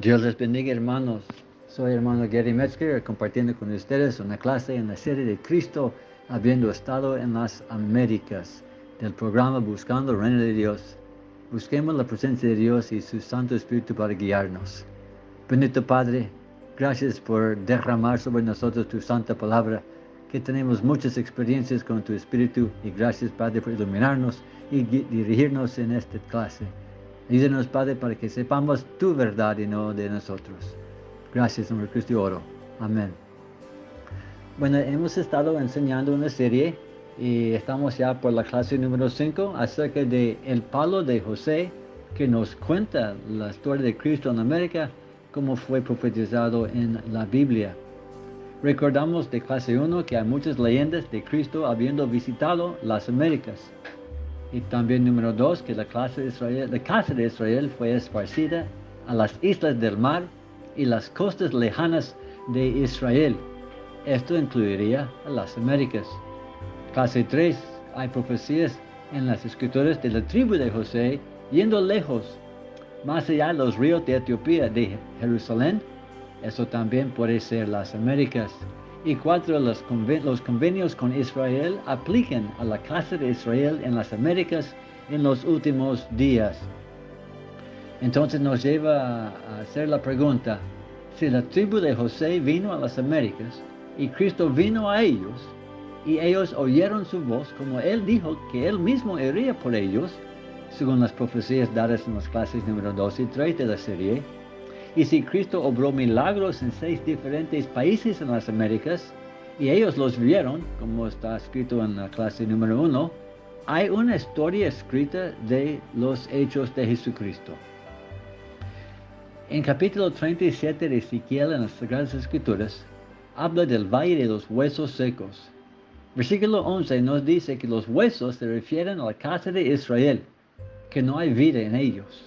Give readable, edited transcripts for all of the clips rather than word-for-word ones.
Dios les bendiga, hermanos. Soy hermano Gary Metzger, compartiendo con ustedes una clase en la serie de Cristo, habiendo estado en las Américas, del programa Buscando el Reino de Dios. Busquemos la presencia de Dios y su Santo Espíritu para guiarnos. Bendito Padre, gracias por derramar sobre nosotros tu santa palabra, que tenemos muchas experiencias con tu Espíritu, y gracias, Padre, por iluminarnos y dirigirnos en esta clase. Ayúdanos, Padre, para que sepamos tu verdad y no de nosotros. Gracias, en nombre de Cristo y oro. Amén. Bueno, hemos estado enseñando una serie y estamos ya por la clase número 5 acerca de el palo de José, que nos cuenta la historia de Cristo en América, como fue profetizado en la Biblia. Recordamos de clase 1 que hay muchas leyendas de Cristo habiendo visitado las Américas. Y también número 2, que la casa de Israel fue esparcida a las islas del mar y las costas lejanas de Israel. Esto incluiría a las Américas. Clase 3, hay profecías en las escrituras de la tribu de José yendo lejos, más allá de los ríos de Etiopía, de Jerusalén. Eso también puede ser las Américas. Y 4, los convenios con Israel aplican a la casa de Israel en las Américas en los últimos días. Entonces nos lleva a hacer la pregunta: si la tribu de José vino a las Américas y Cristo vino a ellos, y ellos oyeron su voz, como Él dijo que Él mismo iría por ellos, según las profecías dadas en las clases número 2 y 3 de la serie, y si Cristo obró milagros en 6 diferentes países en las Américas, y ellos los vieron, como está escrito en la clase número 1, hay una historia escrita de los hechos de Jesucristo. En capítulo 37 de Ezequiel en las Sagradas Escrituras, habla del valle de los huesos secos. Versículo 11 nos dice que los huesos se refieren a la casa de Israel, que no hay vida en ellos.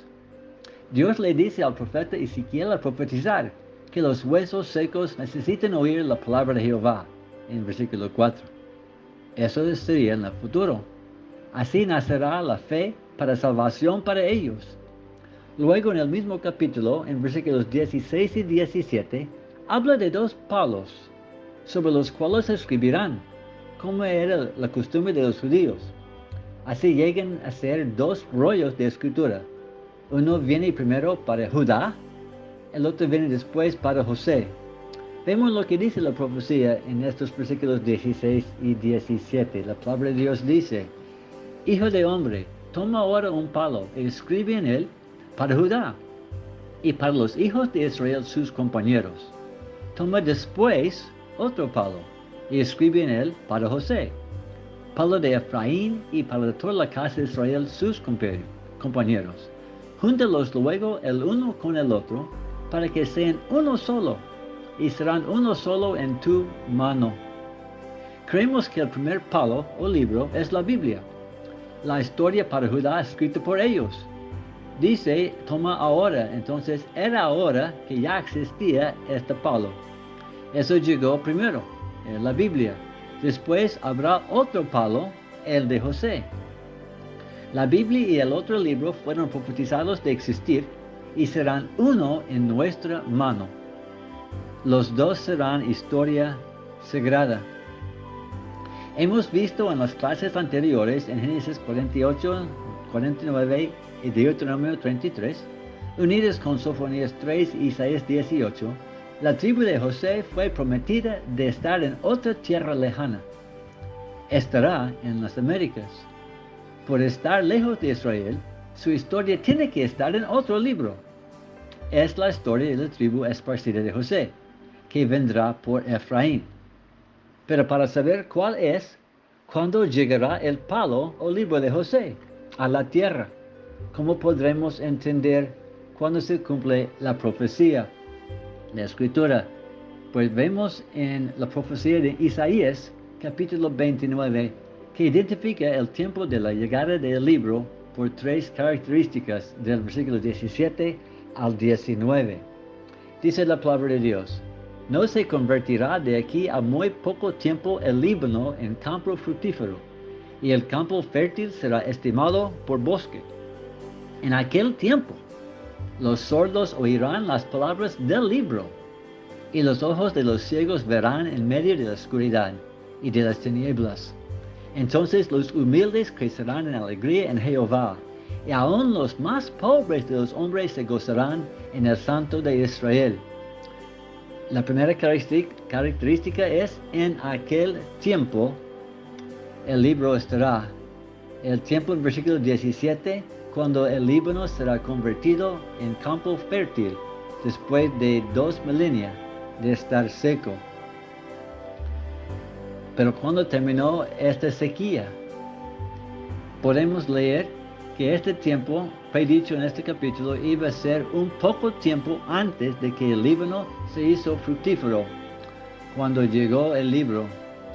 Dios le dice al profeta Ezequiel al profetizar que los huesos secos necesitan oír la palabra de Jehová, en versículo 4. Eso sería en el futuro. Así nacerá la fe para salvación para ellos. Luego, en el mismo capítulo, en versículos 16 y 17, habla de 2 palos, sobre los cuales escribirán, como era la costumbre de los judíos. Así llegan a ser 2 rollos de escritura. Uno viene primero para Judá, el otro viene después para José. Vemos lo que dice la profecía en estos versículos 16 y 17. La palabra de Dios dice: Hijo de hombre, toma ahora un palo y escribe en él para Judá y para los hijos de Israel sus compañeros. Toma después otro palo y escribe en él para José, palo de Efraín, y para toda la casa de Israel sus compañeros. Júntalos luego el uno con el otro, para que sean uno solo, y serán uno solo en tu mano. Creemos que el primer palo o libro es la Biblia, la historia para Judá escrita por ellos. Dice, toma ahora. Entonces era ahora que ya existía este palo. Eso llegó primero, la Biblia. Después habrá otro palo, el de José. La Biblia y el otro libro fueron profetizados de existir y serán uno en nuestra mano. Los 2 serán historia sagrada. Hemos visto en las clases anteriores, en Génesis 48, 49 y Deuteronomio 33, unidas con Sofonías 3 y Isaías 18, la tribu de José fue prometida de estar en otra tierra lejana. Estará en las Américas. Por estar lejos de Israel, su historia tiene que estar en otro libro. Es la historia de la tribu esparcida de José, que vendrá por Efraín. Pero para saber cuál es, ¿cuándo llegará el palo o libro de José a la tierra? ¿Cómo podremos entender cuándo se cumple la profecía? La escritura, pues vemos en la profecía de Isaías, capítulo 29, que identifica el tiempo de la llegada del libro por 3 características del versículo 17 al 19. Dice la palabra de Dios: no se convertirá de aquí a muy poco tiempo el Líbano en campo fructífero, y el campo fértil será estimado por bosque. En aquel tiempo Los sordos oirán las palabras del libro, y los ojos de los ciegos verán en medio de la oscuridad y de las tinieblas. Entonces los humildes crecerán en alegría en Jehová, y aun los más pobres de los hombres se gozarán en el Santo de Israel. La primera característica es: en aquel tiempo el libro estará. El tiempo en versículo 17, cuando el Líbano será convertido en campo fértil, después de 2 milenios de estar seco. Pero cuando terminó esta sequía, podemos leer que este tiempo predicho en este capítulo iba a ser un poco tiempo antes de que el Líbano se hizo fructífero, cuando llegó el libro,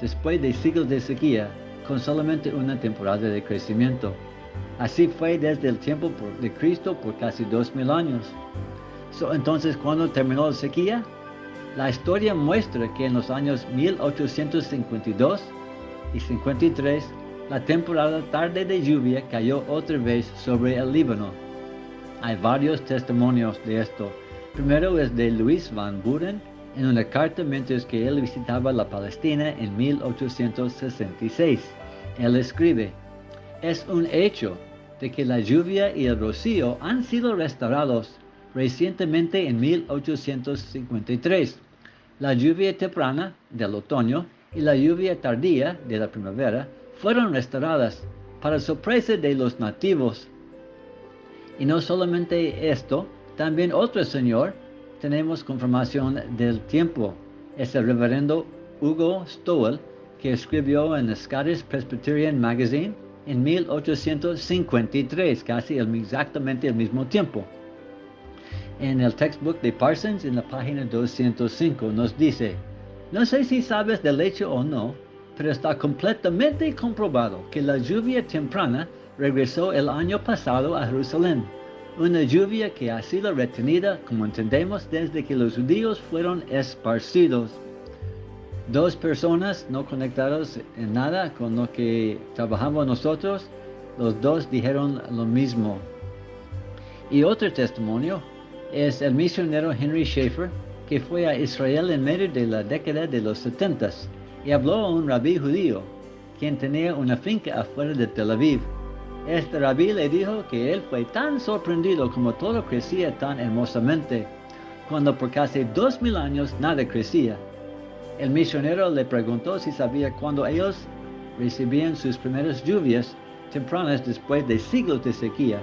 después de siglos de sequía, con solamente una temporada de crecimiento. Así fue desde el tiempo de Cristo por casi 2000 años. Entonces, cuando terminó la sequía, la historia muestra que en los años 1852 y 53, la temporada tarde de lluvia cayó otra vez sobre el Líbano. Hay varios testimonios de esto. Primero es de Louis Van Buren, en una carta mientras que él visitaba la Palestina en 1866. Él escribe: es un hecho de que la lluvia y el rocío han sido restaurados recientemente en 1853. La lluvia temprana del otoño y la lluvia tardía de la primavera fueron restauradas para sorpresa de los nativos. Y no solamente esto, también otro señor, tenemos confirmación del tiempo. Es el reverendo Hugo Stowell, que escribió en el Scottish Presbyterian Magazine en 1853, casi exactamente el mismo tiempo. En el textbook de Parsons, en la página 205, nos dice: no sé si sabes del hecho o no, pero está completamente comprobado que la lluvia temprana regresó el año pasado a Jerusalén. Una lluvia que ha sido retenida, como entendemos, desde que los judíos fueron esparcidos. Dos personas no conectadas en nada con lo que trabajamos nosotros, los dos dijeron lo mismo. Y otro testimonio es el misionero Henry Schaeffer, que fue a Israel en medio de la década de los 70 y habló a un rabí judío, quien tenía una finca afuera de Tel Aviv. Este rabí le dijo que él fue tan sorprendido como todo crecía tan hermosamente, cuando por casi 2000 años nada crecía. El misionero le preguntó si sabía cuándo ellos recibían sus primeras lluvias tempranas después de siglos de sequía.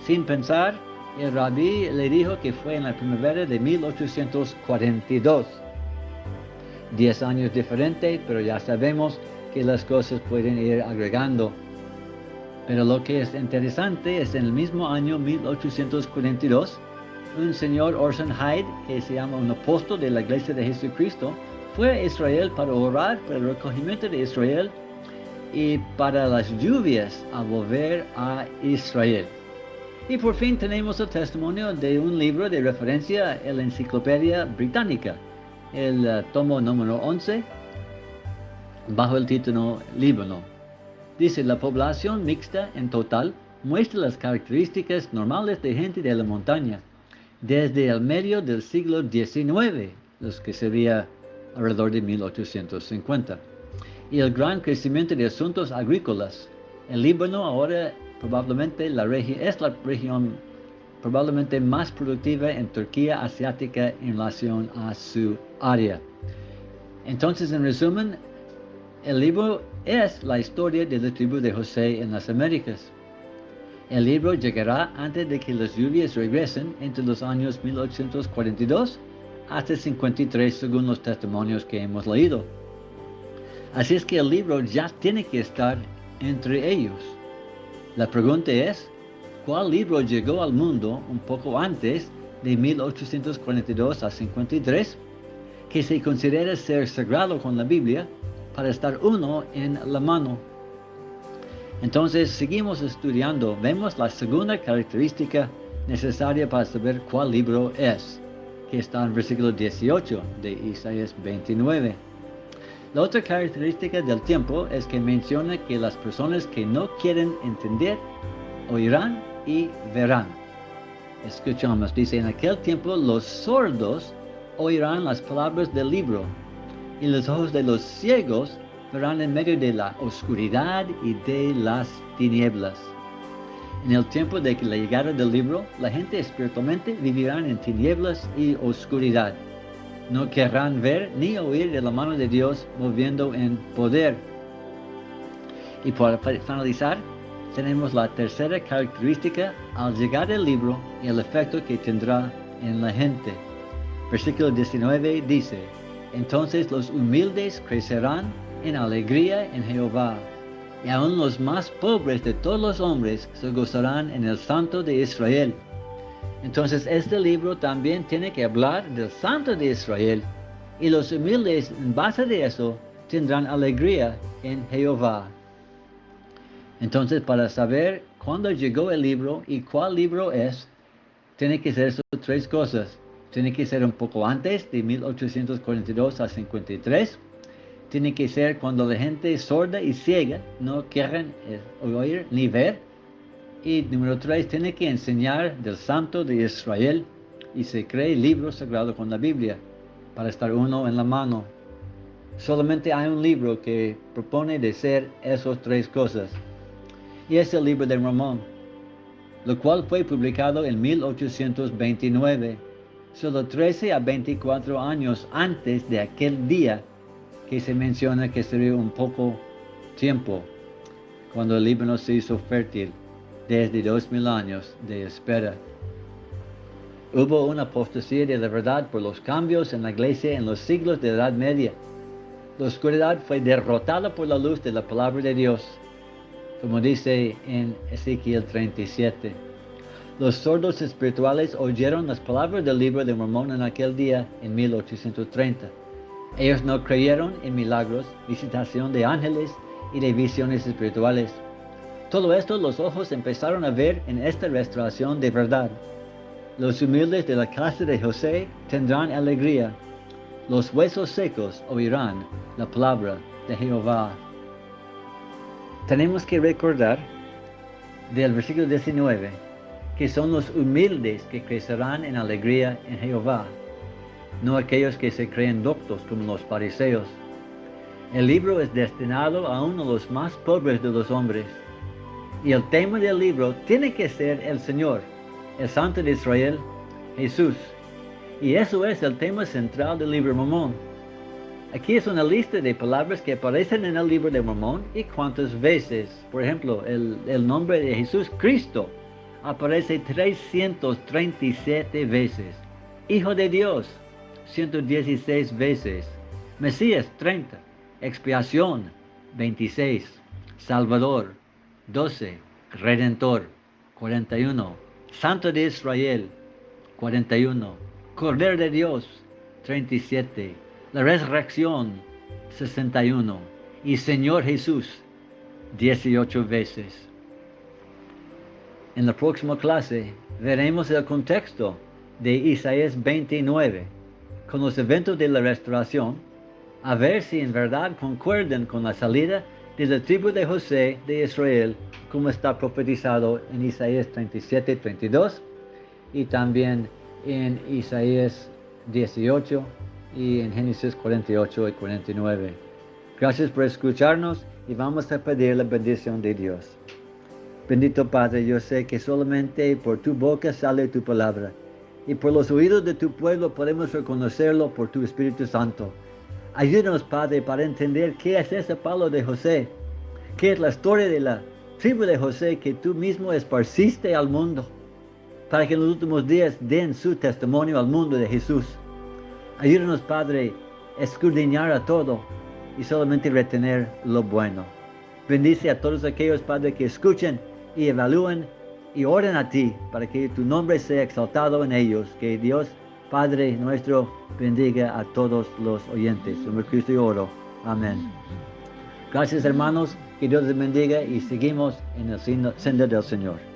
Sin pensar, el rabí le dijo que fue en la primavera de 1842. 10 años diferente, pero ya sabemos que las cosas pueden ir agregando. Pero lo que es interesante es en el mismo año 1842, un señor Orson Hyde, que se llama un apóstol de la Iglesia de Jesucristo, fue a Israel para orar por el recogimiento de Israel y para las lluvias a volver a Israel. Y por fin tenemos el testimonio de un libro de referencia, la Enciclopedia Británica, el tomo número 11, bajo el título Líbano. Dice: la población mixta en total muestra las características normales de gente de la montaña, desde el medio del siglo XIX, los que sería alrededor de 1850, y el gran crecimiento de asuntos agrícolas. El Líbano ahora probablemente es la región probablemente más productiva en Turquía asiática en relación a su área. Entonces, en resumen, el libro es la historia de la tribu de José en las Américas. El libro llegará antes de que las lluvias regresen entre los años 1842 hasta 53, según los testimonios que hemos leído. Así es que el libro ya tiene que estar entre ellos. La pregunta es: ¿cuál libro llegó al mundo un poco antes de 1842 a 53, que se considera ser sagrado con la Biblia, para estar uno en la mano? Entonces seguimos estudiando. Vemos la segunda característica necesaria para saber cuál libro es, que está en versículo 18 de Isaías 29. La otra característica del tiempo es que menciona que las personas que no quieren entender oirán y verán. Escuchamos, dice, en aquel tiempo los sordos oirán las palabras del libro, y los ojos de los ciegos verán en medio de la oscuridad y de las tinieblas. En el tiempo de la llegada del libro, la gente espiritualmente vivirán en tinieblas y oscuridad. No querrán ver ni oír de la mano de Dios moviendo en poder. Y para finalizar, tenemos la tercera característica al llegar el libro y el efecto que tendrá en la gente. Versículo 19 dice, entonces los humildes crecerán en alegría en Jehová, y aun los más pobres de todos los hombres se gozarán en el Santo de Israel. Entonces este libro también tiene que hablar del Santo de Israel, y los humildes en base de eso tendrán alegría en Jehová. Entonces, para saber cuándo llegó el libro y cuál libro es, tiene que ser esas tres cosas. Tiene que ser un poco antes de 1842 a 53. Tiene que ser cuando la gente sorda y ciega no quieren oír ni ver. Y número 3, tiene que enseñar del Santo de Israel y se cree libro sagrado con la Biblia para estar uno en la mano. Solamente hay un libro que propone de ser esas tres cosas. Y es el libro de Mormón, lo cual fue publicado en 1829, solo 13 a 24 años antes de aquel día que se menciona que sería un poco tiempo, cuando el Líbano se hizo fértil, desde 2000 años de espera. Hubo una apostasía de la verdad por los cambios en la iglesia en los siglos de la Edad Media. La oscuridad fue derrotada por la luz de la palabra de Dios, como dice en Ezequiel 37. Los sordos espirituales oyeron las palabras del libro de Mormón en aquel día en 1830. Ellos no creyeron en milagros, visitación de ángeles y de visiones espirituales. Todo esto los ojos empezaron a ver en esta restauración de verdad. Los humildes de la casa de José tendrán alegría. Los huesos secos oirán la palabra de Jehová. Tenemos que recordar del versículo 19 que son los humildes que crecerán en alegría en Jehová, no aquellos que se creen doctos como los fariseos. El libro es destinado a uno de los más pobres de los hombres, y el tema del libro tiene que ser el Señor, el Santo de Israel, Jesús, y eso es el tema central del libro de Mormón. Aquí es una lista de palabras que aparecen en el libro de Mormón y cuántas veces. Por ejemplo, el nombre de Jesús, Cristo, aparece 337 veces. Hijo de Dios, 116 veces. Mesías, 30. Expiación, 26. Salvador, 12. Redentor, 41. Santo de Israel, 41. Cordero de Dios, 37. La resurrección, 61. Y Señor Jesús, 18 veces. En la próxima clase veremos el contexto de Isaías 29 con los eventos de la restauración, a ver si en verdad concuerdan con la salida de la tribu de José de Israel, como está profetizado en Isaías 37, 32 y también en Isaías 18 y en Génesis 48 y 49. Gracias por escucharnos y vamos a pedir la bendición de Dios. Bendito Padre, yo sé que solamente por tu boca sale tu palabra y por los oídos de tu pueblo podemos reconocerlo por tu Espíritu Santo. Ayúdanos, Padre, para entender qué es ese palo de José, qué es la historia de la tribu de José que tú mismo esparciste al mundo, para que en los últimos días den su testimonio al mundo de Jesús. Ayúdanos, Padre, a escudriñar a todo y solamente retener lo bueno. Bendice a todos aquellos, Padre, que escuchen y evalúen y oren a ti para que tu nombre sea exaltado en ellos. Que Dios, Padre nuestro, bendiga a todos los oyentes. En nombre de Cristo yo oro. Amén. Gracias, hermanos. Que Dios les bendiga y seguimos en el senda del Señor.